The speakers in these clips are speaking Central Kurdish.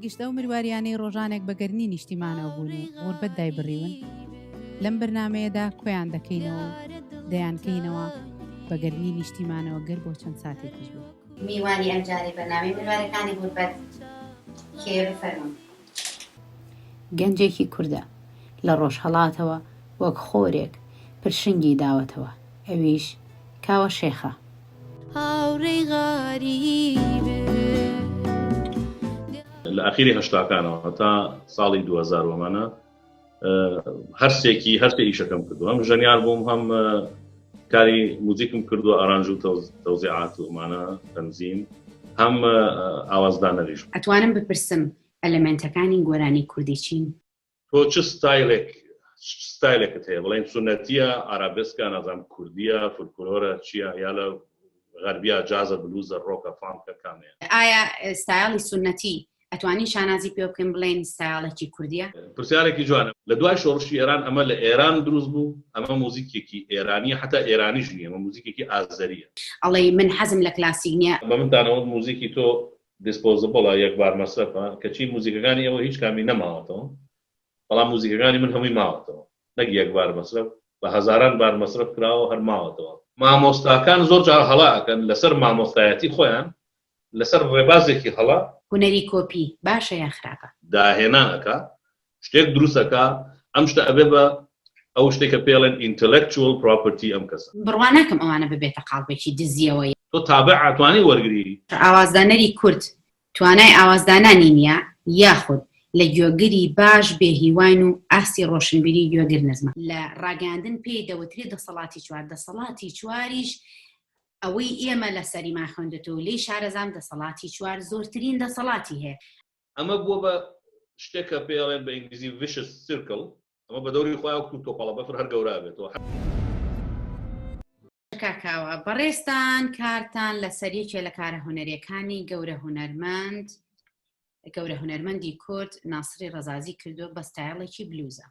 گشتە و مروواریانەی ڕۆژانێک بەگەرنی نیشتیمانەوە بوون و غوربەت دای بڕیون لەم بەرنمەیەدا کۆیان دەکەینەوە دەیانکەینەوە بەگەرنی نیشتیمانەوە گەر بۆ چەند ساتێکیش بوو. میوانی ئەمجاری بەرنامەی مروارەکانی غوربەت کێ بفەرمون. گەنجێکی کوردە لە ڕۆژهەڵاتەوە وەک خۆرێک پرشنگی داوەتەوە، ئەویش کاوە شێخە. لە ئاخیری هەشتاکانەوە تا ساڵی 2000 وەمانە هەرسێکی ئیشەکەم کردو، هەم ژەنیار بووم، هەم کاری موزیکم کردو، ئارانژ و تەوزیعات و ئەمانە تەنزیم، هەم ئاوازدانەریش. ئەتوانم بپرسم ئەلێمنتەکانی گۆرانی کوردی چین؟ تۆ چ ستایلێکت هەیە؟ بڵێن سونەتیە، ئارابسکە، نازانم کوردیە، فولکلۆرە، چییە؟ یا لە غەربیە، جازە، بلوزە، ڕۆکە، فانکە، کامەیە؟ ئایا ستایلی سونەتی ئەتوانین شانازی پێ بکەین بڵێن ستایلێکی کوردیە؟ پرسیارێکی جوانە. لە دوای شۆڕشی ئێران ئەمە لە ئێران دروست بوو، ئەمە موزیکێکی ئێرانیە، حتا ئێرانیش نییە، ئەمە موزیکێکی ئازەریە. ئەڵێ من حەزم لە کلاسیک نییە. بە منتانەوە موزیکی تۆ دیسپۆزبڵە، یەکبار مەسرفە، کەچی موزیکەکانی ئەوە هیچ کامی نەماوەتەوە، بەڵام موزیکەکانی من هەمووی ماوەتەوە، نەک یەکبار مەسرف، بە هەزاران بار مەسرف کراوە هەر ماوەتەوە. مامۆستاکان زۆر جار هەڵا ئەکەن لەسەر مامۆستایەتی خۆیان، لەسەر ڕێبازێکی هەڵا هونەری کۆپی باشە یا خراپە؟ داهێنانەکە، شتێک دروستەکە، ئەم شتە ئەبێ بە ئەو شتێکە پێڵێن intellectual property ئەم کەسە. بڕوان ناکەم ئەوانە ببێتە قاڵبێکی دزیەوە. تۆ تابع ئەتوانی وەرگری. ئاوازدانەری کورد توانای ئاوازدانانی نییە، یاخود لە گوێگری باش بێهیوان و ئاسی ڕۆشنبیری گوێگر نەزمە. لە ڕاگەاندن پێی دەوترێت دەسەڵاتی چوار. دەسەڵاتی چواریش ئەوەی ئێمە لە سەریما خوێندێتەوە لێی شارەزام دەسەڵاتی چوار زۆرترین دەسەڵاتی هەیە. ئەمە بووە بە شتێکە پێڵێن بە ئینگلیزی vicious circle، ئەمە بە دەوری خۆیان و تۆپەڵە بەفر هەر گەورە بێتەوە. کاکاوە بەڕێستان کارتان لە سەریەکێ لە کارە هونەریەکانی گەورە هونەرمەندی کورد ناسری ڕەزازی کردو بە ستایڵێکی بلوزە.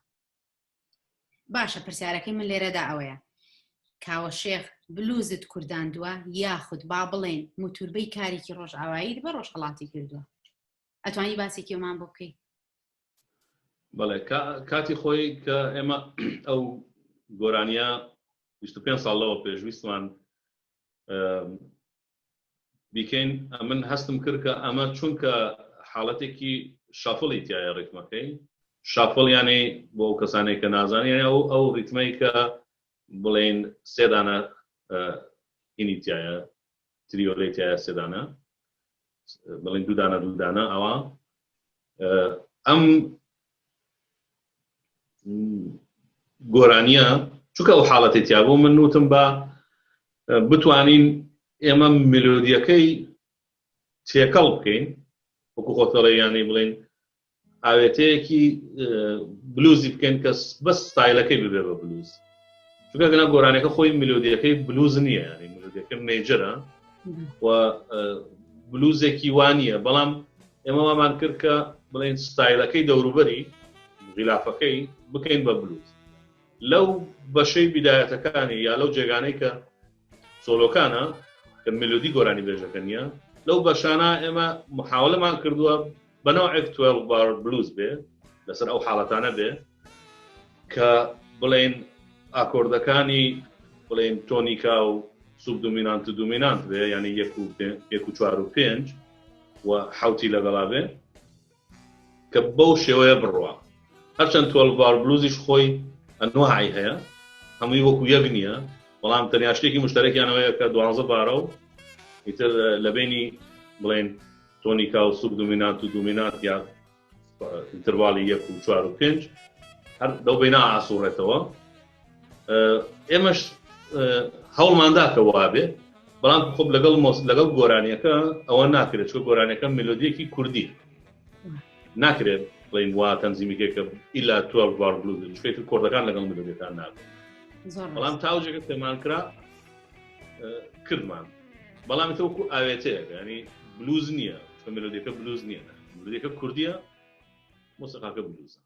باشە، پرسیارەکەی من لێرەدا ئەوەیە، کاوە شێخ بلوزت کورداندووە یاخود با بڵێن موتوربەی کارێکی ڕۆژئاواییت بە ڕۆژهەڵاتی کردووە؟ ئەتوانی باسێکیەوەمان بۆ بکەی؟ بەڵێ، کاتی خۆی کە ئێمە ئەو گۆرانیە 25 ساڵەوە پێشویستمان بیکەین، من هەستم کرد کە ئەمە چونکە حاڵەتێکی شافڵی تایە ڕیتمەکەی، شافڵ یانەی بۆ ئەو کەسانێک کە نازانێن ئەو ریتمەی کە بڵێن سێدانە هینی تایە، تریۆلەی تایە سێدانە، بڵێن دوودانە ئەوە ئەم گۆرانیە چونکە ئەو حاڵەتی تیا بوو، من نوتم بە بتوانین ئێمە ملۆدیەکەی تێکەڵ بکەین، وەکو خۆتەڵەیانی بڵێن ئاوێتەیەکی بلوزی بکەین کە بەس ستایلەکەی ببێ بە بلوز، چونکە گەنا گۆرانەکە خۆی ملۆدیەکەی بلوز نییە، ینی ملۆدیەکە میجرە و بلوزێکی وانیە، بەڵام ئێمە وامان کرد کە بڵێن ستایلەکەی دەوروبەری غیلافەکەی بکەین بە بلوز. لەو بەشەی بیدایەتەکانی یا لەو جێگانەی کە سۆلۆکانە کە ملۆدی گۆرانی بێژەکە نییە، لەو بەشانە ئێمە محاولەمان کردووە بەنەوەیەک 12 بار بلوز بێ لەسەر ئەو حاڵەتانە بێ کە بڵێن ئاکۆردەکانی بڵێن تۆنیکا و سوب دومینانت بێ، یعنی 1 و 4 و 5 و حوتی لەگەڵا بێ کە بەو شێوەیە بڕوە. هەرچەند 12 بار بلوزیش خۆی ئەنواعی هەیە، هەمووی وەکو یەک نییە، بەڵام تەنیا شتێکی مشتەرەکیانەوەیە کە 12 بارە و ئیتر لەبینی بڵێن تۆنیکا و سوب دومینانت یا ئینترڤاڵی 1 و 4 و 5 هەر دەو بەینا ئاسوڕێتەوە. ئێمەش هەوڵماندا کە وابێ، بەڵام خۆب لەگەڵ گۆرانیەکە ئەوە ناکرێت، چکە گۆرانیەکە ملۆدیەکی کوردی ناکرێت بڵێن وا تەنزیمیکێکە ئیلا 12 بار بلوز، چکەیتر کۆردەکان لەگەڵ ملۆدیەکان ناکرێت. بەڵام تاوجێکە پێمان کردمان، بەڵام تەوەکو ئاوێتەیەکە، ینی بلوز نییە، چکە ملۆدیەکە بلوز نییە، ملۆدیەکە کوردیە، مۆسیقاکە بلوزە.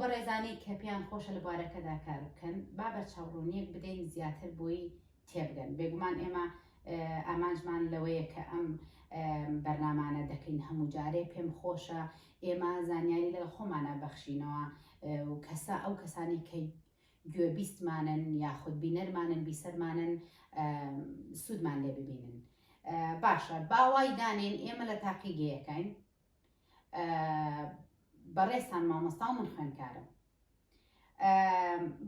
بەڕێزانی کە پێیان خۆشە لە بوارەکەدا کار بکەن با بە چاوڕوونیەک بدەین زیاتر بۆی تێبگەن بێگومان ئێمە ئامانجمان لەوەیە کە ئەم بەرنامانە دەکەین هەموو جارێ پێم خۆشە ئێمە زانیاری لەگە خۆمانە بەخشینەوە و ئەو کەسانی کە گوێبیستمانن یاخود بینەرمانن بیسەرمانن سوودمان لێ ببینن. باشە باوای دانێن ئێمە لە تاقیگەیەکەین بەڕێستان مامۆستا و من خوێندکارم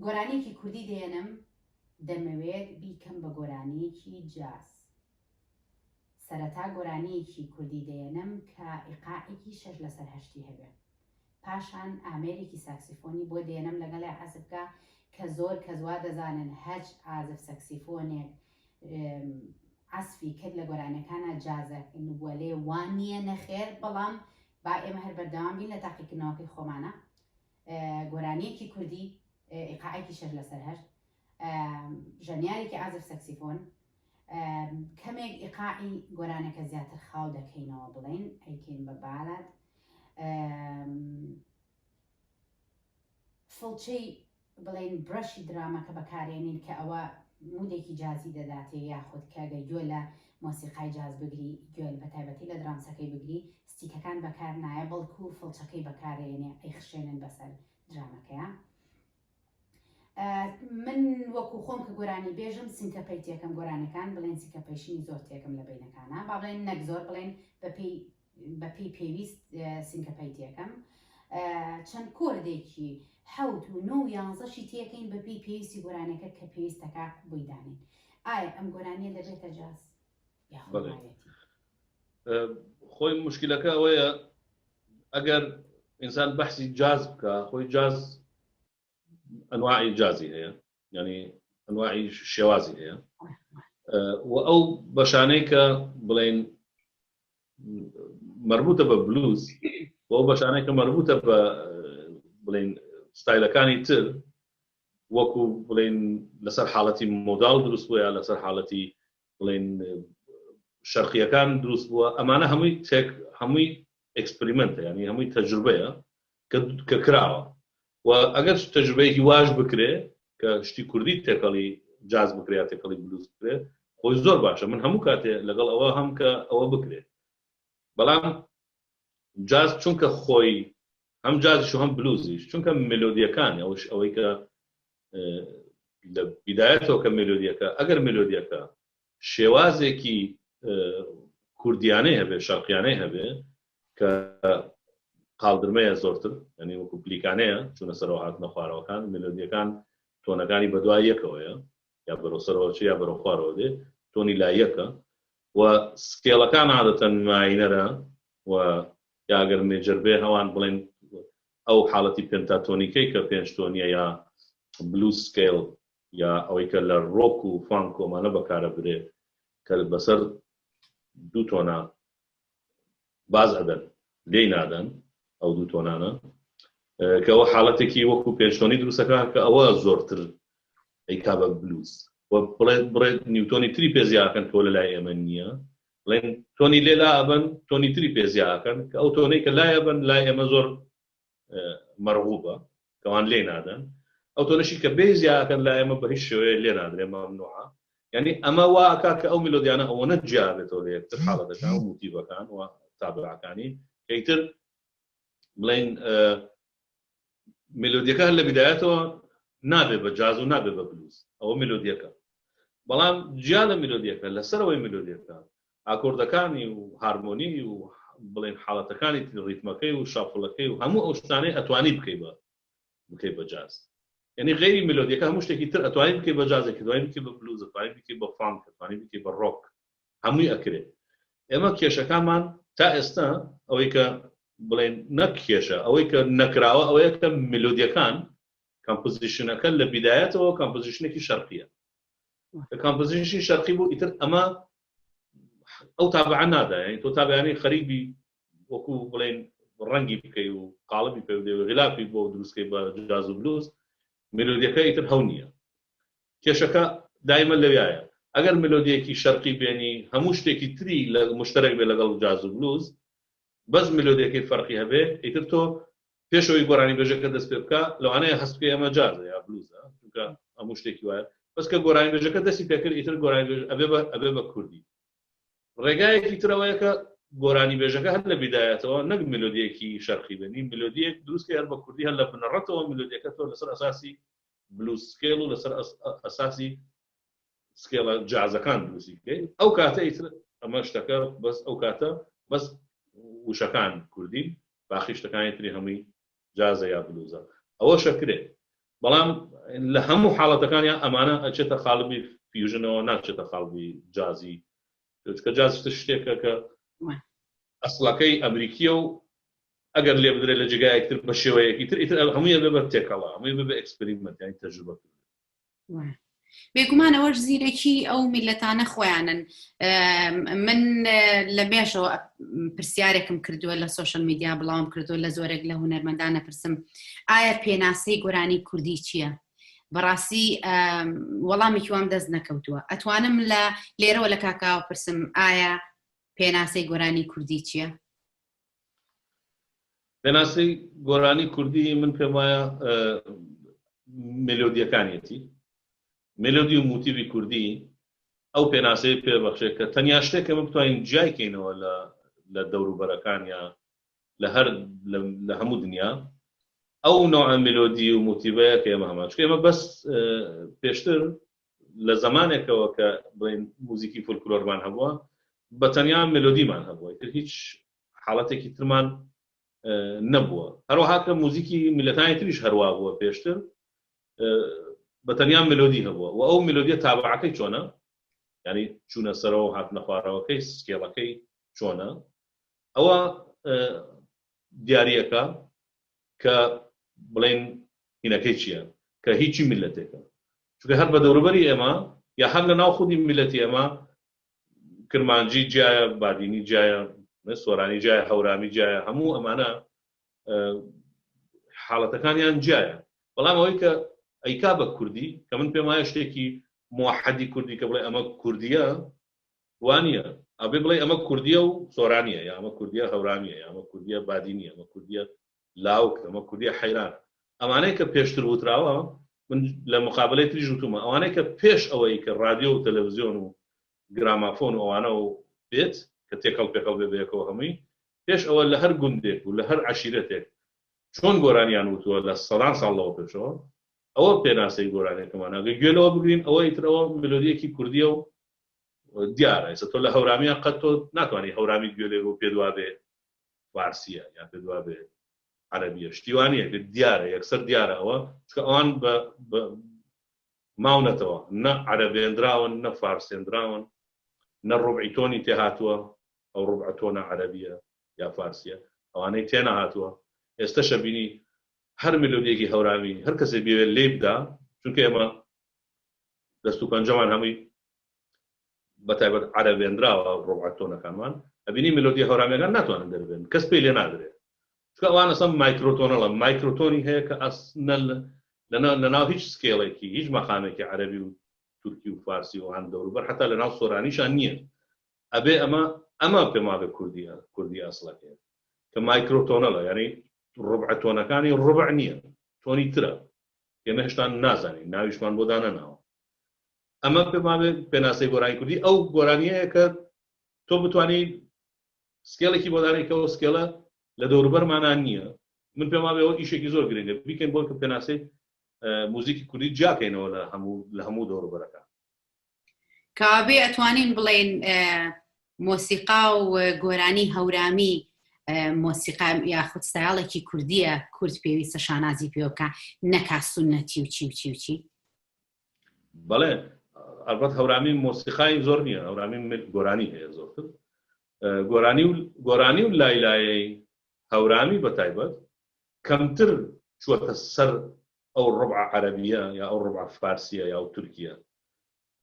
گۆرانیەکی کوردی دێنم دەمەوێت بیکەم بە گۆرانیەکی جاز سەرەتا گۆرانیەکی کوردی دێنم کە ئیقاعێکی 6 لەسەر 8 هەبێ پاشان ئامێرێکی ساکسیفۆنی بۆ دێنم لەگەڵی عازفکە کە زۆر کەزوا دەزانن هەج عازف ساکسیفۆنێک عسفی کرد لە گۆرانەکانە جازەکن بووە لێ وانە نەخێر بەڵام با ئێمە هەر بەردەوام بین لە تاقیکردنەوەکەی خۆمانە گۆرانیەکی کوردی ئیقاعێکی 6 لەسەر 8 ژەنیارێکی عازف ساکسیفۆن کەمێک ئیقاعی گۆرانەکە زیاتر خاو دەکەینەوە بڵێن ئەیکەین بە بالات فڵچەی بڵێن برەشی درامەکە بەکارێنین کە ئەوە مودێکی جازی دەداتێ یاخود کەگە گوێ لە مۆسیقای جاز بگری گوێ بە تایبەتی لە درامسەکەی بگری ستیکەکان بەکار نایە بەڵکو فڵچەکەی بەکارێنێ ئەی خشێنن بەسەر درامەکەیە. من وەکو خۆم کە گۆرانی بێژم سینکەپەی تێکەم گۆرانەکان بڵێن سینکەپەیشنی زۆر تێکم لە بینەکانە با بڵێن نەک زۆر بڵێن بەپی پێویست سینکەپەی تێکەم چەند کۆردێکی 7 و 9 و 11شی تێکەین بەپی پێویستی گۆرانەکە کە پێویستەکە بۆی دانین. ئایا ئەم گۆرانیە دەبێتە جاز خۆی مشکلەکە ئەوەیە ئەگەر ئینسان بەحسی جاز بکە خۆی جاز ئەنواعی جازی هەیە ینی ئەنواعی شێوازی هەیە و ئەو بەشانەی کە بڵێن مربوطە بە بلوز و ئەو بەشانەی کە مربوطە بە بڵێن ستایلەکانی تر وەکو بڵێن لەسەر حاڵەتی مۆداڵ دروست بووە یا لەسەر حاڵەتی بڵێن شەرقیەکان دروست بووە ئەمانە هەمووی ئەکسپریمنتە ینی هەمووی تەجروبەیە کە کراوە و ئەگەر تەجروبەیەکی واش بکرێ کە شتی کوردی تێکەڵی جاز بکرێت تێکەڵی بلوز بکرێ خۆی زۆر باشە من هەموو کاتێ لەگەڵ ئەوە هەم کە ئەوە بکرێت بەڵام جاز چونکە خۆی هەم جازیش و هەم بلوزیش چونکە مێلۆدیەکانی ئەوەی کە لە بیدایەتەوە کە مێلۆدیەکە ئەگەر مێلۆدیەکە شێوازێکی کوردیانەی هەبێ شەرقیانەی هەبێ کە قاڵدرمەیە زۆرتر ینی وەکو پلیکانەیە چونە سەرەوە هاتنە خوارەوەکان مێلۆدیەکان تۆنەکانی بەدوای یەکەوەیە یا بەرەو سەرەوەچی یا بەرەو خوارەوە دێ تۆنی لای یەکە و سکێڵەکان عادەتەن ماینەرە و یاگەر مێجەر بێ هەوان بڵێن ئەو حاڵەتی پێنتاتۆنیکەی کە 5 تۆنیە یا بلوز سکێڵ یا ئەوەی کە لە ڕۆک و فانکۆمانە بەکارە برێ کە بەسەر 2 تۆنە باز ئەدەن لێی نادەن ئەو 2 تۆنانە کە ئەوە حاڵەتێکی وەکو 5 تۆنی دروستەکان کە ئەوە زۆرتر ئەیکا بە بلوز و بڵێ نیوتۆنی تری پێزیاکەن کە لە لای ئێمە نییە بڵێن تۆنی لێلا ئەبن تۆنی تری پێزیاکەن کە ئەو تۆنەی کە لای ئەبن لای ئێمە زۆر مەرغوبە کەوان لێ نادەن ئەو تۆنەشی کە بێزیاکەن لای ئێمە بە هیچ شێوەیە لێ نادرێ مەمنوعە یعنی ئەمە واکە کە ئەو میلۆدیانە ئەوەنە جیابێتەوە لە یەکتر حاڵەتەکان و موتیڤەکان و تابعەکانی کەیتر بڵێن میلۆدیەکە لە بیدایەتەوە نابێ بە جاز و نابێ بە بلوز ئەوە میلۆدیەکە بەڵام جیا لە میلۆدیەکە لەسەرەوەی میلۆدیەکە ئاکۆردەکانی و هارمۆنی و بڵێن حاڵەتەکانی ریتمەکەی و شافڵەکەی و هەموو ئەو شتانەی ئەتوانی بکەی بە جاز یعنی غیری میلۆدیەکە هەموو شتێکی تر ئەتوانی بکەی بە جازێکی دوای بکەی بە بلوز ئەتوانی بکەی بە فانک ئەتوانی بکەی بە ڕۆک هەمووی ئەکرێت ئێمە کێشەکانمان تا ئێستا ئەوەی کە بڵێن نەک کێشە ئەوەی کە نەکراوە ئەوەیە کە میلۆدیەکان کامپۆزیشنەکە لە بیدایەتەوە کامپۆزیشنێکی شەرقیە کە کامپۆزیشنی شەرقی بوو ئیتر ئەمە ئەو تابعە نادا یعنی تۆ تابعانی خەریبی وەکو بڵێن ڕەنگی بکەی و قاڵبی پێ بدەی و غلافی بۆ دروستکەی بە جاز و بلوز میلۆدیەکە ئیتر هەو نییە کێشەکە دایمە لەوایە ئەگەر میلۆدیەکی شەرقی بێنی هەموو شتێکی تری لە مشترک بێ لەگەڵ جاز و بلوز بەس میلۆدیەکەی فەرقی هەبێ ئیتر تۆ پێشەوەی گۆرانی بێژەکە دەست پێ بکە لەوانەیە هەست بکە ئەمە جازە یا بلوزە چونکە هەموو شتێکی وایە بەس کە گۆرانی بێژەکە دەستی پێکرد ئیتر گۆرانی بێژ ئەبێ بە کوردی ڕێگایەکی ترەوەیە کە گۆرانی بێژەکە هەر لە بیدایەتەوە نەک ملۆدیەکی شەرقی بێنی ملۆدیەک دروستکە هەر بە کوردی هەر لە بنەڕەتەوە ملۆدیەکە تۆ لەسەر ئەساسی بلوز سکێڵ و لەسەر ئەساسی سکێڵە جازەکان دروستی بکەیت ئەو کاتە ئیتر ئەمە شتەکە بەس ئەو کاتە بەس وشەکان کوردی باقی شتەکانی تری هەمووی جازە یا بلوزە ئەوە شەکرێت بەڵام لە هەموو حاڵەتەکانیان ئەمانە ئەچێتە خاڵبی فیوژنەوە ناچێتە خاڵبی جازی چکە جاز شتێکە کە ئەسڵەکەی ئەمریکیە و ئەگەر لێ بدرێت لە جێگایەکتر بە شێوەیەکی تر ئیتر هەموویە بێ بە تێکەڵا هەمووی بێ ئەکسپریمەنت یانی تەجروبە بێگومانەوەش زیرەکی ئەو میلەتانە خۆیانن من لە مێژەوە پرسیارێکم کردووە لە سۆشەل میدیا بڵاوم کردووە لە زۆرێک لە هونەرمەندانە پرسم ئایا پێناسەی گۆرانی کوردی چییە؟ بەڕاستی وەڵامێکی وام دەست نەکەوتووە ئەتوانم لە لێرەوە لە کاکاوە پرسم ئایا پێناسەی گۆرانی کوردی چییە؟ پێناسەی گۆرانی کوردی من پێم وایە مێلۆدیەکانیەتی مێلۆدی و موتیڤی کوردی ئەو پێناسەی پێبەخشێت کە تەنیا شتێکە من بتوانین جایکەینەوە لە دەوروبەرەکان یا لە هەموو دنیا ئەو نوع مێلۆدی و موتیڤەیە کە ئێمە هەمان چکە ئێمە بەس پێشتر لە زمانێکەوە کە بڵێن موزیکی فۆلکلۆرمان هەبووە بە تەنیا مێلۆدیمان هەبووە تر هیچ حاڵەتێکی ترمان نەبووە هەروەها کە موزیکی میلەتانی تریش هەروە بووە پێشتر بە تەنیا مێلۆدی هەبووە و ئەو مێلۆدیە تابعەکەی چۆنە ینی چوونە سەرەوە و هاتنە خوارەوەکەی سکێڵەکەی چۆنە ئەوە دیاریەکە کە بڵێن هینەکەی چییە کە هیچی میلەتێکە چونکە هەر بە دەوروبەری ئێمە یا هەر لە ناو خودی میلەتی ئێمە کرمانجی جایە بادینی جایە سۆرانی جایە هەورامی جایە هەموو ئەمانە حاڵەتەکانیان جایە بەڵام ئەوەی کە ئەیکا بە کوردی کە من پێم وایە شتێکی موحەدی کوردی کە بڵێ ئەمە کوردیە وانە ئەبێ بڵێ ئەمە کوردیە و سۆرانیە یا ئەمە کوردیە هەورامیە یا ئەمە کوردیە بادینیە ئەمە کوردیە لاوک ئەمە کوردیە حەیرانە ئەمانەی کە پێشتر وتراوە من لە مقابلەی تریش وتومە ئەوانەی کە پێش ئەوەی کە رادیۆ و تەلەڤیزیۆن و گرامافۆن و ئەوانە و بێت کە تێکەڵ پێکەڵ بێبەیەکەوە هەمووی پێش ئەوە لە هەر گوندێک و لە هەر عەشیرەتێک چۆن گۆرانیان وتووە لە سەدان ساڵەوە پێشەوە ئەوە پێناسەی گۆرانێکمان ئەگەر گوێلەوە بگرین ئەوە ئیترەوە مێلۆدیەکی کوردیە و دیارە ئێستا تۆ لە هەورامیە قەت تۆ ناتوانانی هەورامی گوێلێ و پێدوا بێ فارسیە یا پێدوا بێ عەرەبیە شتیوانیە دیارە یەکسەر دیارە ئەوە چکە ئەوان بە ماونەتەوە نە عەرەبێنراون نە فارسێنراون نە ڕوبعی تۆنی تێهاتووە ئەو ڕوبع تۆنە عەرەبیە یا فارسیە ئەوانەی تێنە هاتووە ئێستا شەبینی هەر مێلۆدیەکی هەورامی هەر کەسێ بێوێت لێ بدا چونکە ئێمە دەست و پەنجەمان هەمووی بەتایبەت عەرەبێنراوە ڕوبع تۆنەکانمان ئەبینی مێلۆدی هەورامیەکان ناتوانن دەربێن کەس پێی لێ نادرێت چونکە ئەوان ئەسڵ مایکرۆتۆنەڵە مایکرۆتۆنی هەیە کە لەناو هیچ سکێڵێکی هیچ مەقامێکی عەرەبی و تورکی و فارسی و هەم دەوروبەر حتا لەناو سۆرانیشان نییە ئەبێ ئەمە پێما بێ کوردی ئەسڵەکەیە کە مایکرۆتۆنەڵە یعنی ڕوبع تۆنەکانی ڕوبع نییە تۆنی ترە ئێمە هێشتا نازانین ناویشمان بۆ دانەناوە ئەمە پێما بێ پێناسەی گۆرانی کوردی ئەو گۆرانیەیە کە تۆ بتوانیت سکێڵێکی بۆ دانێکەوە سکێڵە لە دەوروبەرمانان نییە من پێما بێەوە ئیشێکی زۆر گرنگە بیکەین بۆ کە پێناسەی موزیکی کوردی جاکەینەوە لە هەموو دەوروبەرەکان کابێ ئەتوانین بڵێن مۆسیقا و گۆرانی هەورامی مۆسیقا یاخود ستایڵێکی کوردیە کورد پێویستە شانازی پێ بکە نەکا سونەتی و چی و چی و چی بەڵێ ئەلبەت هەورامی مۆسیقای زۆر نییە هەورامی گۆرانی هەیە زۆرتر گۆرانی و لایلایەی هەورامی بەتایبەت کەمتر چووەتە سەر ئەو ڕوبع عەرەبیە یا ئەو ڕوبع فارسیە یا ئەو تورکیە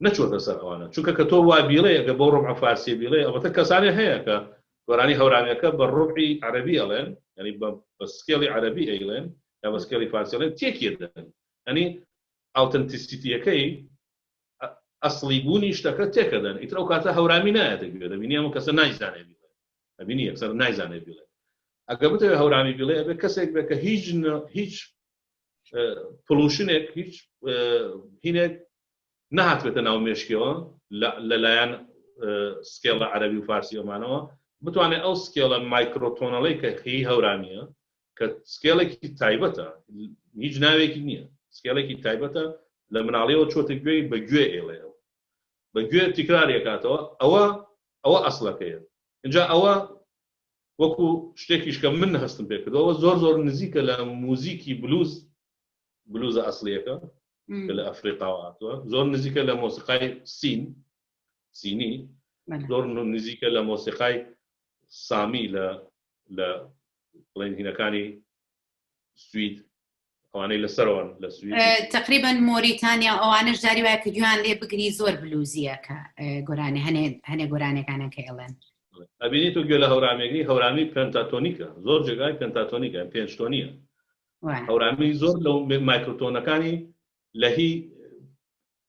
نەچووەتە سەر ئەوانە چونکە کە تۆ وا بیڵێ ئەگە بۆ ڕوبع فارسیە بیڵێ ئەوەتە کەسانێ هەیە کە گۆرانی هەورامیەکە بە ڕوبعی عەرەبی ئەڵێن ینی بە سکێڵی عەرەبی ئەیڵێن یا بە سکێڵی فارسی ئەڵێن تێکی دەن ینی ئاوتەنتیسیتیەکەی ئەسڵی بوونی شتەکە تێکەدەن ئیتر ئەو کاتە هەورامی نایەتە گوێ دەبینی ئەمە کەسە نایزانێ بیڵێ ئەبینی یەکسەر نایزانێ بیڵێ ئەگە بتەوێت هەورامی بڵێ ئەبێ کەسێک بێ کە هیچ پڵوشنێک هیچ هینێک نهاتوێتە ناو مێشکەوە لەلایەن سکێڵە عەرەبی و فارسی ئەمانەوە بتوانێت ئەو سکێڵە مایکرۆتۆنەڵەی کە هی هەورانیە کە سکێڵێکی تایبەتە هیچ ناوێکی نییە سکێڵێکی تایبەتە لە مناڵیەوە چۆتە گوێی بە گوێ ئێڵێەوە بە گوێ تیکرارێکاتەوە ئەوە ئەسڵەکەیە اینجا ئەوە وەکو شتێکیش کە من هەستم پێ کردەوە زۆر نزیکە لە موزیکی بلوزە ئەسڵیەکە کە لە ئەفریقاوە هاتووە زۆر نزیکە لە مۆسیقای سینی زۆر نزیکە لە مۆسیقای سامی لە بڵێن هینەکانی سوید ئەوانەی لەسەرەوەن لە سوید تقریبا مۆریتانیا ئەوانش جاری وایە کە گویان لێ بگری زۆر بلوزیە کە گۆرانی هەنێ گۆرانەکانە کە ئێڵێن ئەبینیت و گوێ لە هەورامی پێنتاتۆنیکە زۆر جێگای پێنتاتۆنیکە پێنجتۆنیە هەورامی زۆر لەو مایکرۆتۆنەکانی لە هی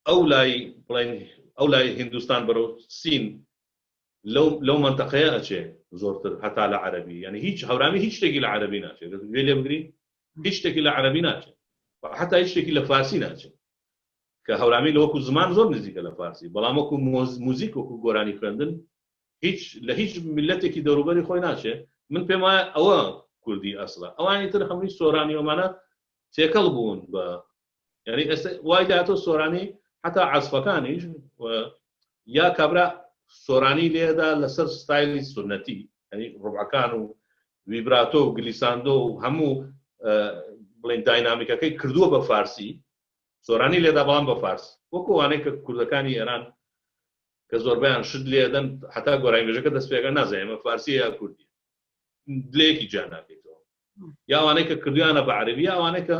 ئەو لای هیندستان بەرەو سین لەو منتەقەیە ئەچێ زۆرتر هەتا لە عەرەبی یعنی هیچ هەورامی هیچ شتێکی لە عەرەبی ناچێت گوێ لێ بگری هیچ شتێکی لە عەرەبی ناچێت حتا هیچ شتێکی لە فارسی ناچێت کە هەورامی لە وەکو زمان زۆر نزیکە لە فارسی بەڵام وەکو موزیک وەکو گۆرانی خوێندن لە هیچ ملەتێکی دەوروبەری خۆی ناچێت من پێم وایە ئەوە کوردی ئەسڵە ئەوانی تر هەمووی سۆرانی ئەومانە تێکەڵ بوون بە یعنی وای داهاتۆ سۆرانی حتا عەزفەکانیش یا کابرا سۆرانی لێدا لەسەر ستایلی سنەتی ینی ڕوبعەکان و ویبراتۆ و گلیساندۆ و هەموو بڵێن داینامیکەکەی کردووە بە فارسی سۆرانی لێدا بەڵام بە فارسی وەکو وانەی کە کوردەکانی ئێران کە زۆربیان شت لێدەن حتا گۆرانیبێژەکە دەست پێەکە نازانێ ئەمە فارسی یا کوردی دلەیەکی جا ناکەیتەوە یا ئەوانەی کە کردویانە بە عەرەبی یا ئەوانەی کە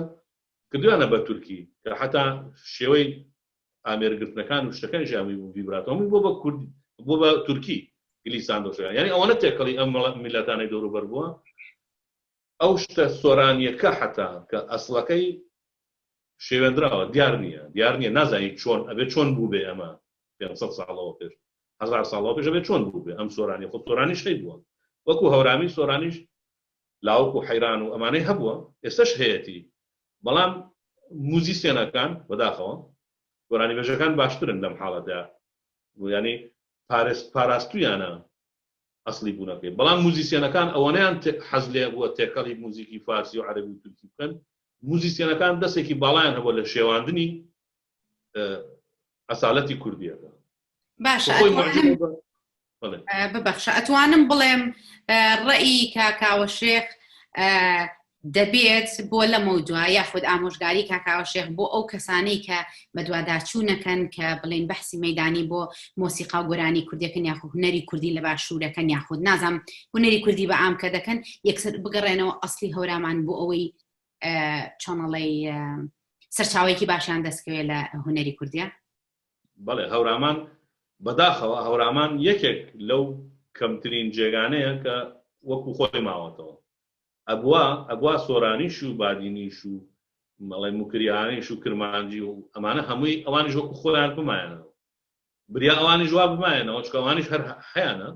کردویانە بە تورکی کە حتا شێوەی ئامێرگرتنەکان و شتەکانی ژامی بوو ویبراتۆمی بۆ بە کوردی بۆ بە تورکی گلیساندۆشەکان یعنی ئەوانە تێکەڵی ئەم میلەتانەی دەوروبەر بووە ئەو شتە سۆرانیەکە حتا کە ئەسڵەکەی شێوێنراوە دیار نییە نازانی چۆن ئەبێ چۆن بوو بێ ئەمە 500 ساڵەوە پێش 1000 ساڵەوە پێش ئەبێ چۆن بوو بێ ئەم سۆرانی خۆ سۆرانی شتێک بووە وەکو هەورامی سۆرانیش لاوەک و حەیران و ئەمانەی هەبووە ئێستاش هەیەتی بەڵام موزیسیەنەکان بەداخەوە گۆرانیبێژەکان باشترن لەم حاڵەتە ینی پاراستویانە ئەسڵی بوونەکەی بەڵام موزیسیەنەکان ئەوانیان حەز لێ بووە تێکەڵی موزیکی فارسی و عەرەبی و تورکی بکەن موزیسیەنەکان دەستێکی باڵایان هەبووە لە شێواندنی ئەسالەتی کوردیەکە باشە ببەخشە ئەتوانم بڵێم ڕەئی کاکاوە شێخ دەبێت بۆ لە مەودووە یاخود ئامۆژگاری کاکاوە شێخ بۆ ئەو کەسانەی کە بەدواداچوونەکەن کە بڵێن بەحسی مەیدانی بۆ مۆسیقا و گۆرانی کوردیەکەن یاخود هونەری کوردی لە باشوورەکەن یاخود نازام هونەری کوردی بە عام کە دەکەن یەکسەر بگەڕێنەوە ئەسڵی هەورامان بۆ ئەوەی چۆنەڵی سەرچاوەیەکی باشیان دەستکەوێت لە هونەری کوردیە بەڵێ هەورامان بەداخەوە هەورامان یەکێک لەو کەمترین جێگانەیە کە وەکو خۆی ماوەتەوە ئەبوا سۆرانیش و بادینیش و مەڵێ موکریانیش و کرمانجی و ئەمانە هەمووی ئەوانیش وەکو خۆیان بمایەنەوە بریا ئەوانی جواب بمایەنەوە چکە ئەوانیش هەر هەیەنە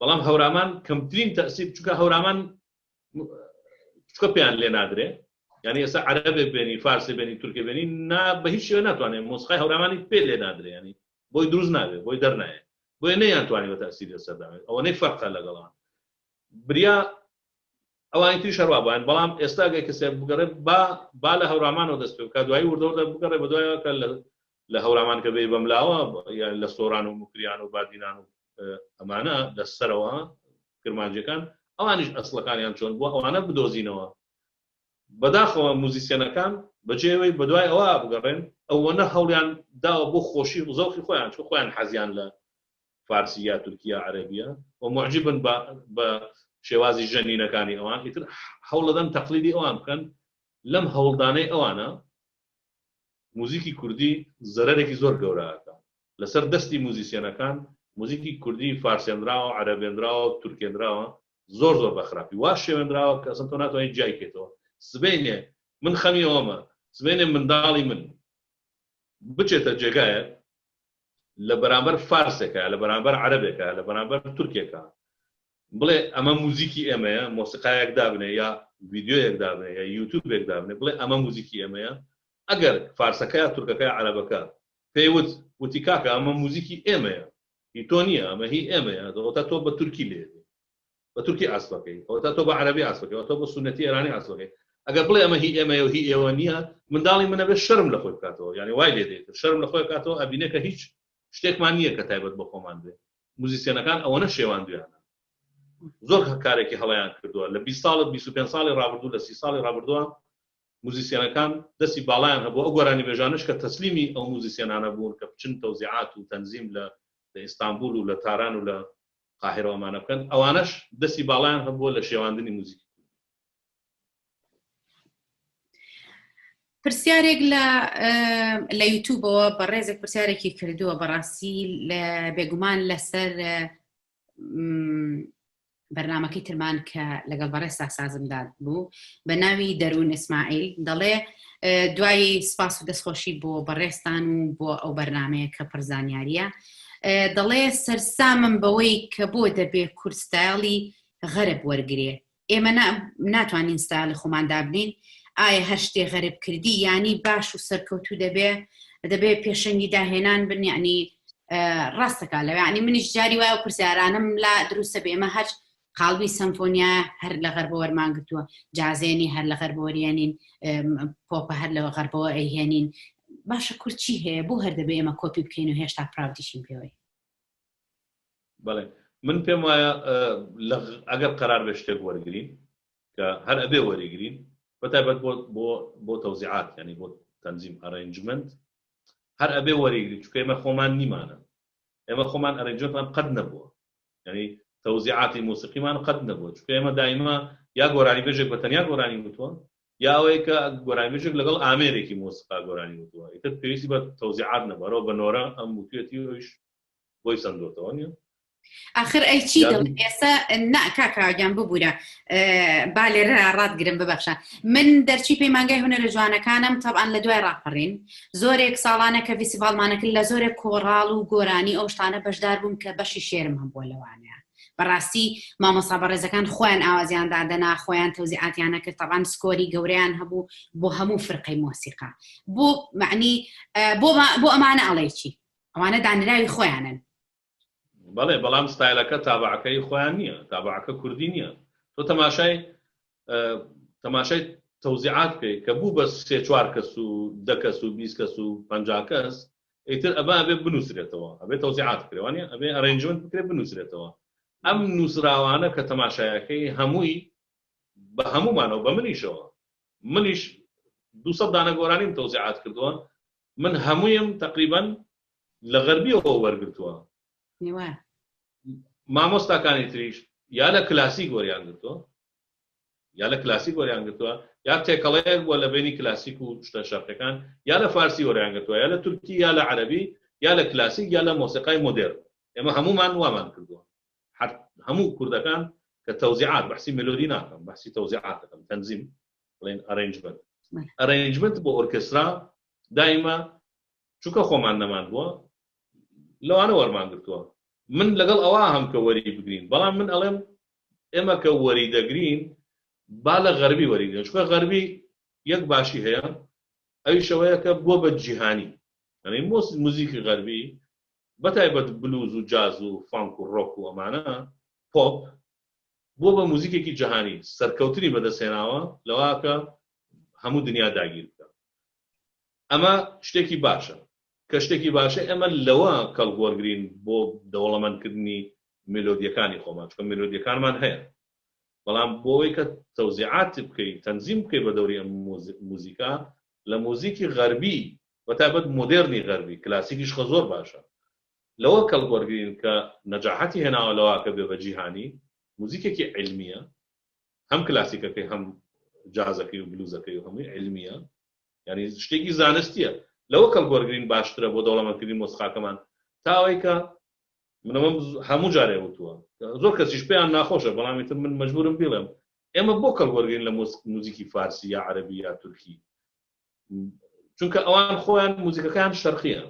بەڵام هەورامان کەمترین تەسیب چکە هەورامان چکە پێیان لێ نادرێ یعنی ئێستا عەرەبێ بێنی فارسی بێنی تورکی بێنی بە هیچ شێوە ناتوانێت مۆسیقای هەورامانی پێ لێ نادرێ ینی بۆی دروست نابێت بۆی دەرنایە بۆی نەیانتوانێت بە تەسیری سەردامێت ئەوەنەی فەرقە لەگەڵان بریا ئەوانی تری شەڕوا بووان بەڵام ئێستا گەی کەسێ بگەڕێ با لە هەورامانەوە دەست پێ بکات دوایی وردەوردە بگەڕێ بە دوایەوە کە لە هەورامان کە بێ بەملاوە یان لە سۆران و موکریان و بادینان و ئەمانە لەسەرەوە کرمانجەکان ئەوانیش ئەسڵەکانیان چۆن بووە ئەوانە بدۆزینەوە بەداخەوە موزیسیەنەکان بەجێوەی بەدوای ئەوە بگەڕێن ئەوەنە هەوڵیان داوە بۆ خۆشی و زەوقی خۆیان چۆ خۆیان حەزیان لە فارسی یا تورکیا عەرەبیە و معجبن بە شێوازی ژەنینەکانی ئەوان ئیتر هەوڵەدەن تەقلیدی ئەوان بکەن لەم هەوڵدانەی ئەوانە موزیکی کوردی زەرەرێکی زۆر گەورەکە لەسەر دەستی موزیسیەنەکان موزیکی کوردی فارسێنراوە عەرەبێنراوە تورکێنراوە زۆر بەخراپی وا شێوێنراوە کە ئەسڵ تۆ ناتوانیت جای بکەیتەوە سبەینێ من خەمی ئەوەمە سبەینێ منداڵی من بچێتە جێگایە لە بەرامبەر فارسێکە لە بەرامبەر عەرەبێکە لە بەرامبەر تورکێکە بڵێ ئەمە موزیکی ئێمەیە مۆسیقایەک دابنێ یا ڤیددیۆیەک دابنێ یا یوتیوبێک دابنێ بڵێ ئەمە موزیکی ئێمەیە ئەگەر فارسەکە یا تورکەکە یا عەرەبەکە پێیوت وتی کاکە ئەمە موزیکی ئێمەیە هی تۆ نییە ئەمە هی ئێمەیە دەوەتە تۆ بە تورکی لێدی بە تورکی ئاسبەکەی ئەوەتە تۆ بە عەرەبی ئاسبەکەی تۆ بە سونەتی ئێرانی ئاسبەکەی ئەگەر بڵێ ئەمە هی ئێمەیە و هی ئێوە نییە منداڵی منە بێ شەرم لە خۆی بکاتەوە یعنی وای لێ دێت شەرم لە خۆی بکاتەوە ئەبینێ کە هیچ شتێکمان نییە کە تایبەت بە خۆمان بێ موزیسیەنەکان ئەوەنە شێواندویانە زۆر کارێکی هەڵیان کردووە لە 20 ساڵ 25 ساڵی ڕابردوو لە 30 ساڵی ڕابردووە موزیسیەنەکان دەستی باڵیان هەبوو ئەو گۆرانی بێژانش کە تەسلیمی ئەو موزیسیەنانە بوون کە بچن تەوزیعات و تەنزیم لە ئیستانبول و لە تاران و لە قاهرەوەمانە بکەن ئەوانەش دەستی باڵیان هەبووە لە شێواندنی موزیک پرسیارێک لە یوتیوبەوە بە ڕێزێک پرسیارێکی کردووە بەڕاستی لە بێگومان لەسەر بەرنامەکەی ترمان کە لەگەڵ بەڕێستا سازمداد بوو بە ناوی دەروون ئیسماعیل دەڵێ دوای سپاس و دەستخۆشی بۆ بەڕێستان و بۆ ئەو بەرنامەیە کە پڕزانیاریە دەڵێ سەرسامم بەوەی کە بۆ دەبێ کورستایڵی غەرب وەرگێ ئێمە ناتوانین ستایڵی خۆمان دابنین ئایا هەر شتێ غەرب کردی یانی باش و سەرکەوتوو دەبێ پێشەنگی داهێنان بن یعنی ڕاستەکە لەوێ یعنی منیش جاری وایە و پرسیارانم لا دروستە بێ ئێمە هەر قاڵبی سەمفۆنیا هەر لە غەربەوە وەرمان گرتووە جازێنی هەر لە غەربەوە وەریێنین پۆپە هەر لەوە غەربەوە ئەیهێنین باشە کورچی هەیە بۆ هەر دەبێ ئێمە کۆپی بکەین و هێشتا پراودیشین پێوەی بەڵێ من پێم وایە ئەگەر قەرار بێ شتێک وەرگرین کە هەر ئەبێ وەریگرین بەتایبەت بۆ تەوزیعات ینی بۆ تەنزیم ئەرێنجمنت هەر ئەبێ وەریگرین چونکە ئێمە خۆمان نیمانە ئێمە خۆمان ئەرێنجمنتمان قەت نەبووە ینی تەوزیعاتی موسیقیمان قەت نەبووە چونکە ئێمە دائیما یا گۆرانی بێژێک بە تەنیا گۆرانی وتووە یا ئەوەیە کە گۆرانی بێژێک لەگەڵ ئامێرێکی مۆسیقا گۆرانی وتووە ئیتر پێویستی بە تەوزیعات نەبەرەوە بە نۆرە ئەم وتوێتی ئەویش بۆی سندۆتەوە نیە آخر ئەی چی دڵ ئێستا کاکاگیان ببوورە با لێرە ڕاتگرم ببەخشە من دەرچی پەیمانگای هونەرە جوانەکانم تەبعاً لە دوای ڕاپەڕین زۆرێک ساڵانە کە فیستیڤالمانەکرد لە زۆرێک کۆڕاڵ و گۆرانی ئەو شتانە بەشدار بووم کە بەشی شێرم هەبووە لەوانەیە بەڕاستی مامۆستا بەڕێزەکان خۆیان ئاوازیان دادەنا خۆیان تەوزیعاتیانە کرد تەبعاً سکۆری گەورەیان هەبوو بۆ هەموو فرقەی مۆسیقا بۆ معنی بۆ ئەمانە ئەڵێ چی ئەوانە دانراوی خۆیانن بەڵێ بەڵام ستایلەکە تابعەکەی خۆیان نییە تابعەکە کوردی نییە تۆ تەماشای تەوزیعات بکەی کە بوو بە 3-4 کەس و 10 کەس و 20 کەس و 50 کەس ئیتر ئەبێ بنووسرێتەوە ئەبێ تەوزیعات بکرێوانە ئەبێ ئەرێنجمنت بکرێت بنووسرێتەوە ئەم نووسراوانە کە تەماشایەکەی هەمووی بە هەمومانەوە بە منیش 200 دانە گۆرانیم تەوزیعات کردووە من هەموویم تقریباً لە غەربیەوە وەرگرتووە مامۆستاکانی تریش یا لە کلاسیک وەریان گرتووە یا تێکەڵەیەک بووە لە بینی کلاسیک و شتە شەرقیەکان یا لە فارسی وەریان گرتووە یا لە تورکی یا لە عەرەبی یا لە کلاسیک یا لە مۆسیقای مۆدێرن ئێمە هەمومان وامان کردووە هەموو کوردەکان کە تەوزیعات بەحسی مێلۆدی ناکەم بەحسی تەوزیعات دەکەم تەنزیم بڵێن ئەرێنجمنت بۆ ئۆرکێسترا دائیما چونکە خۆمان نەمان بووە لەوانە وەرمان گرتووە من لەگەڵ ئەوە هەم کە وەری بگرین بەڵام من ئەڵێم ئێمە کە وەری دەگرین با لە غەربی وەریگرین چونکە غەربی یەک باشی هەیە ئەوی شەوەیە کە بۆ بە جیهانی یعنی موزیکی غەربی بەتایبەت بلوز و جاز و فانک و ڕۆک و ئەمانە پۆپ بۆ بە موزیکێکی جیهانی سەرکەوتنی بەدەستهێناوە لەوە کە هەموو دنیا داگیر بکە ئەمە شتێکی باشە کە شتێکی باشە ئێمە لەوە کەڵگۆرگرین بۆ دەوڵەمەندکردنی مێلۆدیەکانی خۆمان چونکە مێلۆدیەکانمان هەیە بەڵام بۆی کە تەوزیعات بکەی تەنزیم بکەی بە دەوری ئەم موزیکا لە موزیکی غەربی بەتایبەت مۆدێرنی غەربی کلاسیکیش خە زۆر باشە لەوە کەڵگۆرگرین کە نەجاحەتی هێناوە لەوە کە بێ بە جیهانی موزیکێکی علمیە هەم کلاسیکەکەی هەم جازەکەی و بلوزەکەی و هەمووی علمیە یعنی شتێکی زانستیە لەوە کەڵگۆرگرین باشترە بۆ دەوڵەمەندکردنی مۆسیقاکەمان تا ئەوەی کە منەوە هەموو جارێ وتووە زۆر کەسیش پێیان ناخۆشە بەڵام ئیتر من مەجبورم بڵێم ئێمە بۆ کەڵگۆرگرین لە موزیکی فارسی یا عەرەبی یا تورکی چونکە ئەوان خۆیان موزیکەکان شەرقیە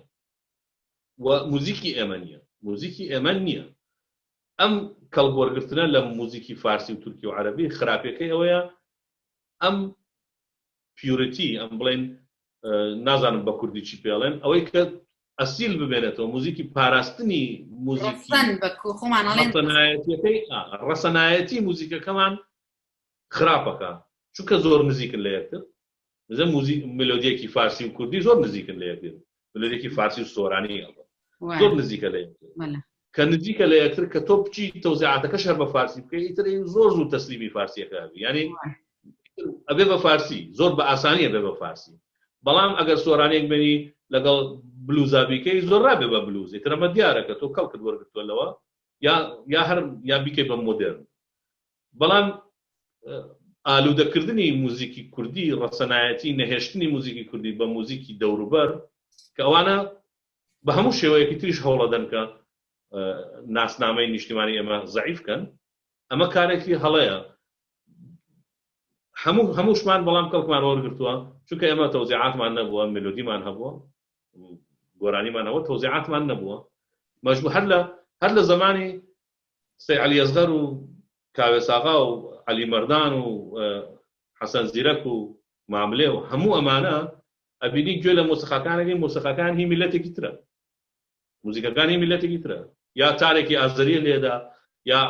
و موزیکی ئێمە نییە ئەم کەڵبوەرگرتنە لە موزیکی فارسی و تورکی و عەرەبی خراپەکەی ئەوەیە ئەم پیورەتی ئەم بڵێن نازانم بە کوردی چی پێڵێن ئەوەی کە ئەسیل ببێنێتەوە موزیکی پاراستنی موزیکی ڕەسەنایەتی موزیکەکەمان خراپەکە چونکە زۆر نزیکن لە یەکتر مثلا ملۆدیەکی فارسی و کوردی زۆر نزیکن لە یەکتر ملۆدیەکی فارسی و سۆرانی زۆر نزیکە لە یەکتر کە نزیکە لە یەکتر کە تۆ بچی تەوزیعاتەکەش هەر بە فارسی بکەی ئیتر زۆر زوو تەسلیمی فارسیەکە ینی ئەبێ بە فارسی زۆر بە ئاسانی ئەبێ بە فارسی بەڵام ئەگەر سۆرانێک بێنی لەگەڵ بلوزابیکەی زۆر ڕابێ بە بلوز ئیتر ئەمە دیارەکە تۆ کەڵکت وەرگرتووە لەوە یا هەر یا بیکەی بە مۆدرن بەڵام ئالوودەکردنی موزیکی کوردی ڕەسەنایەتی نەهێشتنی موزیکی کوردی بە موزیکی دەوروبەر کە ئەوانە بە هەموو شێوەیەکی تریش هەوڵەدەن کە ناسنامەی نیشتیمانی ئێمە زەعیفکەن ئەمە کارێکی هەڵەیە هەمووشمان بەڵام کەڵکمان وەرگرتووە چونکە ئێمە تەوزیعاتمان نەبووە ملۆدیمان هەبووە گۆرانیمان هەبووە تەوزیعاتمان نەبووە مەجبوور هەر لە زمانی سەی عەلی ئەزغەر و کاوێ ساغا و عەلی مەردان و حەسەن زیرەک و ماملێ و هەموو ئەمانە ئەبینی گوێ لە مۆسیقاکان هی میلەتێکی ترە موزیکەکان هی میلەتێکی ترە یا تارێکی ئازەریە لێدا یا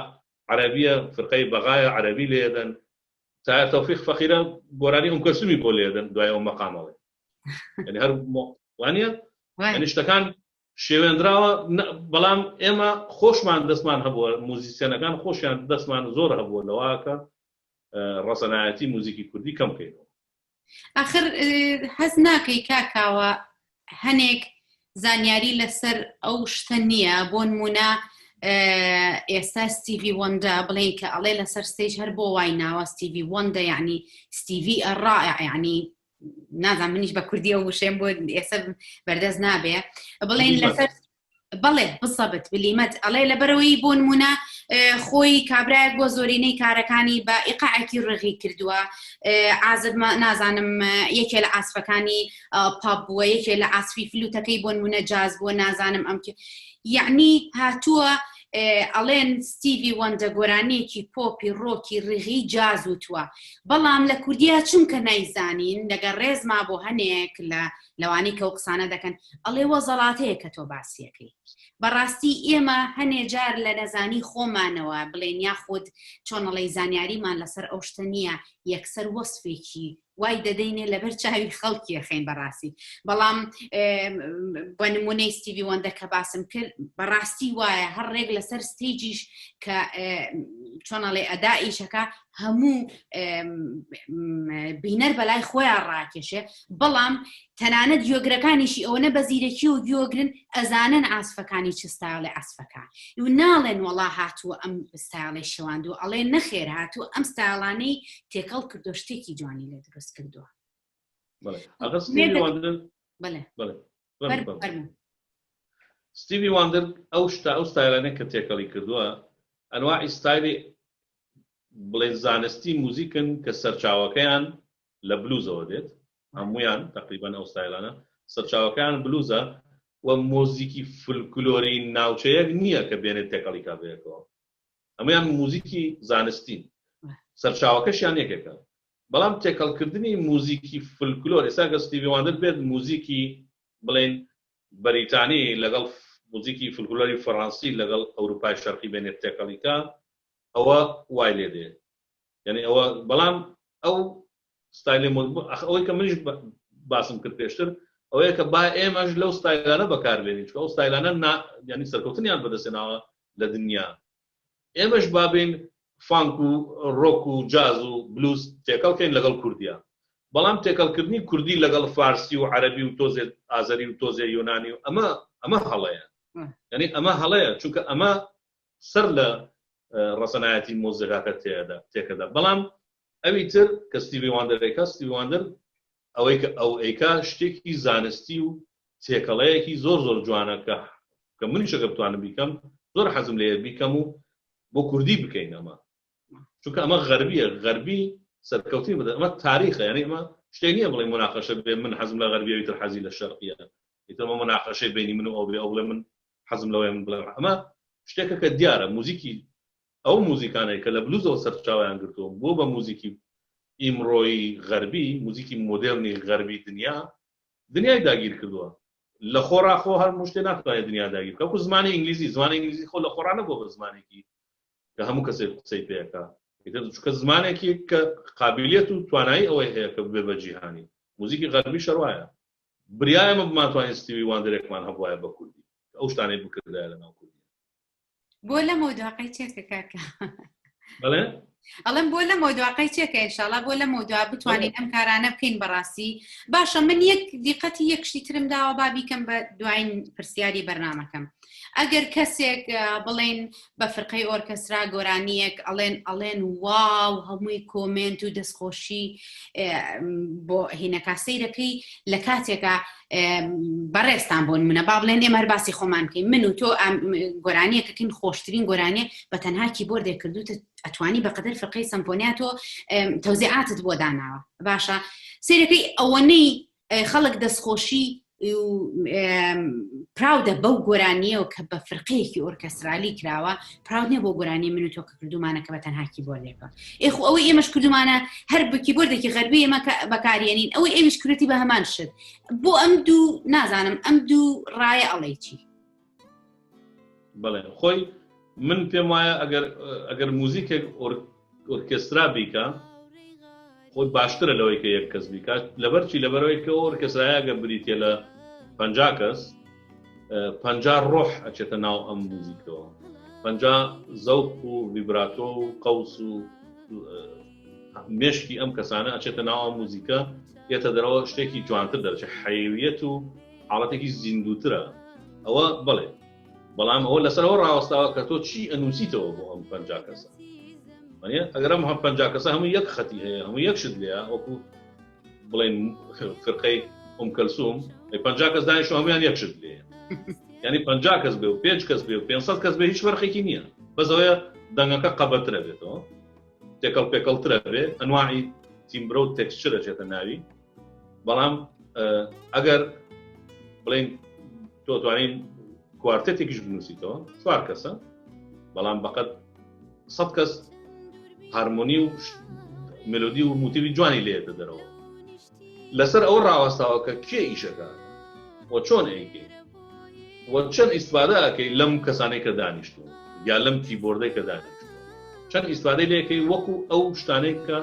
عەرەبیە فرقەی بەغایە عەرەبی لێدەن تا تەوفیق فەقیرە گۆرانی کەسومی بۆ لێدەن دوای ئەو مەقامەوەی یعنی هەر وانە یعنی شتەکان شێوێنراوە بەڵام ئێمە خۆشمان دەستمان هەبووە موزیسیەنەکان خۆشیان دەستمان زۆر هەبووە لەواکە ڕەسەنایەتی موزیکی کوردی کەم بکەینەوە ئاخر هەز ناکەی کاکاوە هەنێک زانیاری لەسەر ئەو شتە نییە بۆ نمونە ئێستا ستیڤی وەندە بڵێن کە ئەڵێ لەسەر ستێج هەر بۆ وای ناوە ستیڤی وەندە یعنی ستیڤی الرائع یعنی نازانم منیش بە کوردی ئەو وشێم بۆ ئێستا بەردەست نابێ بڵێن لەسەر بەڵێ بسەبت بلیمەت ئەڵێ لەبەرەوەی بۆ نمونە خۆی کابرایەک بۆ زۆرینەی کارەکانی بە ئیقاعێکی ڕغی کردووە ئازب نازانم یەکێ لە ئاسفەکانی پاپ بووە یەکێ لە ئاسفی فلوتەکەی بۆ نمونە جاز بووە نازانم ئەم یعنی هاتووە ئەڵێن ستیڤی وەندە گۆرانەیەکی پۆپی ڕۆکی ڕغی جاز وتووە بەڵام لە کوردیا چونکە نایزانین لەگەڵ ڕێزما بۆ هەنێک لە لەوانی کە ئەو قسانە دەکەن ئەڵێ وەزەڵاتەیە کە تۆ باسیەکەی بەڕاستی ئێمە هەنێ جار لە نەزانی خۆمانەوە بڵێن یاخود چۆنەڵی زانیاریمان لەسەر ئەو شتە نییە یەکسەر وەسفێکی وای دەدەینێ لەبەر چاوی خەڵکی ئەخێن بەڕاستی بەڵام بە نمونەی ستیڤی وەندە کە باسم کرد بەڕاستی وایە هەر ڕێک لەسەر ستێجیش کە چۆنەڵێ ئەدائیشەکە هەموو بینەر بەلای خۆیان ڕاکێشێ بەڵام تەنانەت گوێگرەکانیشی ئەوەنە بە زیرەکی و گوێگرن ئەزانن ئاسفەکانی چ ستایڵێ ئاسفەکە و ناڵێن وەڵا هاتووە ئەم ستایڵی شەواندووە ئەڵێ نەخێر هاتووە ئەم ستایڵانەی تێکەڵ کردو شتێکی جوانی لێ دروست کردووە ستیڤی واندر ئەو ستایلانە کە تێکەڵی کردووە ئەنواعی ستایلی بڵێن زانستی موزیکن کە سەرچاوەکەیان لە بلوزەوە دێت هەمویان تقریبان ئەو ستایلانە سەرچاوەکەیان بلوزە و موزیکی فولکلۆری ناوچەیەک نییە کە بێنێت تێکەڵی کابێتەوە هەمویان موزیکی زانستین سەرچاوەکەشیان یەکێکە بەڵام تێکەڵکردنی موزیکی فولکلۆر ئێستا کە ستیڤی واندر بێت موزیکی بڵێن بەریتانی لەگەڵ موزیکی فولکلۆری فەڕەنسی لەگەڵ ئەوروپای شەرقی بێنێت تێکەڵیکە ئەوە وای لێ دێت یعنی ئەوە بەڵام ئەو ستایلی ئەوەی کە منیش باسم کرد پێشتر ئەوەیە کە با ئێمەش لەو ستایلانە بەکاربێنین چکە ئەو ستایلانە ینی سەرکەوتنیان بەدەستێناوە لە دنیا ئێمەش بابین فانک و ڕۆک و جاز و بلوز تێکەڵکەین لەگەڵ کوردیا بەڵام تێکەڵکردنی کوردی لەگەڵ فارسی و عەرەبی و تۆزێ ئازەری و تۆزێ یۆنانی و ئەمە هەڵەیە یعنی ئەمە هەڵەیە چونکە ئەمە سەر لە ڕەسەنایەتی مۆزیکاکە تێکەدا بەڵام ئەوی تر کە ستیڤی واندەرێکە ستیڤی واندەر ئەوەی کە ئەو ئەیکا شتێکی زانستی و تێکەڵەیەکی زۆر زۆر جوانە کە منیشەکە بتوانم بیکەم زۆر حەزم لێ بیکەم و بۆ کوردی بکەین ئەمە چونکە ئەمە غەربیە غەربی سەرکەوتنی بدە ئەمە تاریخە یعنی ئەمە شتێک نییە بڵێ مناقەشە بێ من حەزم لە غەربیە ئیتر حەزی لە شەرقیە ئیتر ئەمە مناقەشەی بینی من و ئەو بڵێ من حەزم لەوەیە من بڵێ ئەمە شتێکە کە دیارە موزیکی ئەو موزیکانەی کە لە بلوزەوە سەرچاویان گرتووە بۆ بە موزیکی ئیمڕۆی غەربی موزیکی مۆدێرنی غەربی دنیای داگیر کردووە لە خۆراخۆ هەر شتێ ناتوانێت دنیا داگیر بکە. زمانی ئینگلیزی خۆ لە خۆرانە بۆ بە زمانێکی کە هەموو کەسێک قسەی پێەکە چونکە زمانێکی کە قابلیت و توانایی ئەوەی هەیە کە بێ بە جیهانی. موزیکی غەربی شەروایە بریایمە بماتوانین ستیوی واندرێکمان هەبوایە بە کوردی ئەو شتانەی بکردایە لەناو کوردی. بۆ لە مۆدواقەی چێکە کاکە بەڵێ ئەڵم بۆ لە مۆدواقەی چێکە ئینشاڵا بۆ لە مۆدوا بتوانین ئەم کارانە بکەین بەڕاستی. باشە من یەک دیقەتی یەکشتی ترم داوە با بیکەم بە دوایین پرسیاری بەرنامەکەم. ئەگەر کەسێک بڵێن بە فرقەی ئۆرکەسترا گۆرانیەک ئەڵێن واو هەمووی کۆمنت و دەستخۆشی بۆ هینەکە سەیرەکەی لە کاتێکە بەڕێستان بۆن منە با بڵێن ئێمە هەر باسی خۆمان بکەین من و تۆ گۆرانیەکەکەین خۆشترین گۆرانیە بە تەنها کیبۆردێک کردوتە ئەتوانی بەقەدر فرقەی سەمفۆنیا تۆ تەوزیعاتت بۆ داناوە. باشە سەیرەکەی ئەوەنەی خەڵک دەستخۆشی پراودە بەو گۆرانیەوە کە بە فرقەیەکی ئۆرکەسترالی کراوە پراود نیە بۆ گۆرانی من و تۆ کە کردومانەکە بە تەنها کیبۆردێکە. ئێخو ئەوەی ئێمەش کردومانە هەر بە کیبۆردێکی غەربی ئێمە بەکارێنین ئەوەی ئێمەش کردوتی بە هەمان شت بۆ ئەم دوو نازانم ئەم دوو ڕایە ئەڵێی چی؟ بەڵێ خۆی من پێم وایە ئەگەر موزیکێک ئۆرکێسترا بیکە خۆی باشترە لەوەی کە یەک کەس بیکات لەبەرچی لەبەرەوەی کە ئۆرکێسترایە گە بریتێ لە 50 کەس 50 ڕۆح ئەچێتە ناو ئەم موزیکەوە 50 زەوق و ڤیبراتۆ و قەوس و مێشکی ئەم کەسانە ئەچێتە ناو ئەم موزیکە یێتە دەرەوە شتێکی جوانتر دەرچێت حەیویەت و حاڵەتێکی زیندووترە ئەوە بڵێ بەڵام ئەوە لەسەرەوە ڕاوەستاوە کە تۆ چی ئەنووسیتەوە بۆ ئەم 50 کەسە ئەگەر ئەم 50 کەسە هەموو یەک خەتی هەیە هەموو یەک شت لێە وەکو بڵێن فرقەی کەلسوم 50 کەس دانیشتووە هەمویان یەک شت لێیە یعنی 50 کەس بێ و 5 کەس بێ و 500 کەس بێ هیچ فەرقێکی نییە بەس ئەوەیە دەنگەکە قەبەترە بێتەوە تێکەڵ پێکەڵترە بێ ئەنواعی تیمبرە و تێکسچرە چێتە ناوی بەڵام ئەگەر بڵێن تۆ توانین کوارتێتێکیش بنووسیتەوە 4 کەسە بەڵام بەقەت 100 کەس هارمۆنی و ملۆدی و موتیوی جوانی لێتە دەرەوە لەسەر ئەو ڕاوەستاوە کە کێ ئیشەکە وە چۆن ئەیکەی وە چەند ئیسفادە ئەکەی لەم کەسانەی کە دانیشتوون یا لەم کیبۆردەی کە دانیشتوون چەند ئیسفادەی لێکەی وەکو ئەو شتانەی کە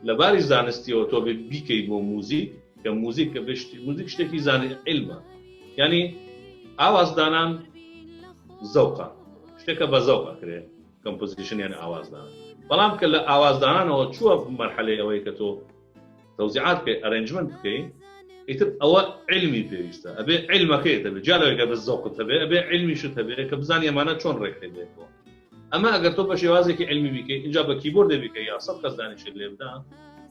لەباری زانستیەوە تۆ بێت بیکەی بۆ موزیک کە موزیک کە موزیک شتێکی زانێ علمە یعنی ئاوازدانان زەوقە شتێکە بە زەوقە کرێ کۆمپۆزیشن یعنی ئاوازدان بەڵام کە لە ئاوازدانانەوە چووە مەرحەلەی ئەوەی کە تۆ تەوزیعات بکەی ئەرێنجمنت بکەی ئیتر ئەوە علمی پێویستە ئەبێ علمەکەیتە بێ جالەوەیکە بە زەوقت هەبێ ئەبێ علمیشت هەبێ کە بزانی ئەمانە چۆن ڕێکخێ بێتەوە ئەمە ئەگەر تۆ بە شێوازێکی علمی بیکەی اینجا بە کیبۆردێ بیکەی یا 100 کەس دانیشت لێ بدا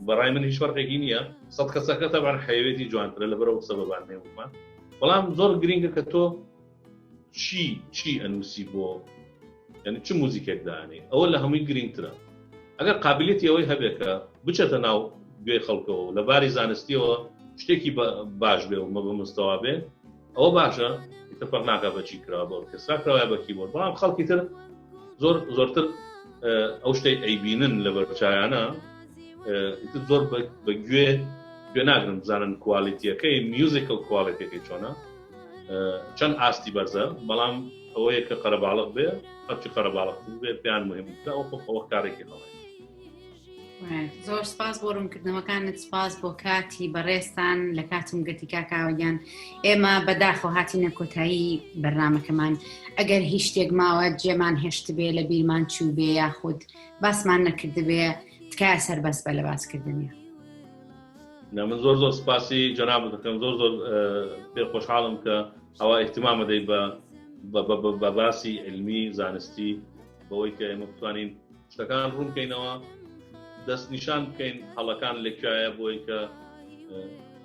بەڕای من هیچ فەرقێکی نییە 100 کەسەکە تەبعاً حەیوێتی جوانترە لەبەرەوە سەبەبان نێومان بەڵام زۆر گرینگە کە تۆ چی ئەنووسی بۆ یعنی چ موزیکێک دانێ ئەوە لە هەمووی گرینگترە ئەگەر قابلیەتی ئەوەی هەبێ کە بچێتە ناو گوێی خەڵکەوە لە باری زانستیەوە شتێکی باش بێ و مە بە مستەوا بێ ئەوە باشە ئیتفاق ناکە بەچی کراوە بۆ ئۆرکێسترا کراوە بە کیبۆرد بەڵام خەڵکی تر زۆرتر ئەو شتەی ئەیبینن لە بەرچایانە زۆر بە گوێ ناگرن بزانن کوالیتیەکەی میوزیکل کوالیتیەکەی چۆنە چەند ئاستی بەرزە بەڵام ئەوەیە کە قەرەباڵق بێ هەرچی قەرەباڵق بێ پێیان مهمترە ئەوە کارێکی هەڵێ زۆر سپاس بۆ ڕوونکردنەوەکانت سپاس بۆ کاتی بەڕێستان لە کاتم گەتی کاکاوەگیان ئێمە بەداخۆ هاتینە کۆتایی بەرنامەکەمان ئەگەر هیچ شتێک ماوە جێمان هێشت بێ لە بیرمان چوو بێ یاخود باسمان نەکرد بێ تکایە سەربەست بە لە باسکردنیە من زۆر سپاسی جەناب دەکەم زۆر پێ خۆشحاڵم کە ئەوە احتیمامە دەی بە باسی علمی زانستی بەوەی کە ئێمە بتوانین شتەکان ڕوون بکەینەوە دەست نیشان بکەین هەڵەکان لەکوایە بۆی کە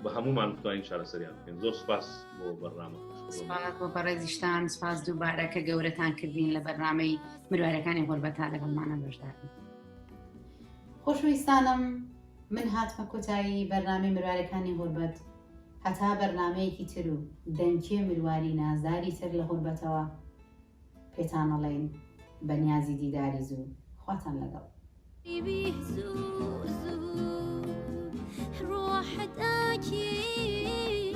بە هەمومان بتوانین چارەسەریان بکەین زۆر سپاس بۆ بەرنامە سپاس بۆ بەڕێزیشتان سپاس دووبارە کە گەورەتان کردین لە بەرنامەی مروارەکانی غوربەتا لەگەڵمانە بەشدارن خۆشەویستانم من هاتمە کۆتایی بەرنامەی مروارەکانی غوربەت هەتا بەرنامەیەکی تر و دەنگێ مرواری نازداری تر لە غوربەتەوە پێتانەڵێن بە نیازی دیداری زوو خواتان لەگەڵ. روحت أكيد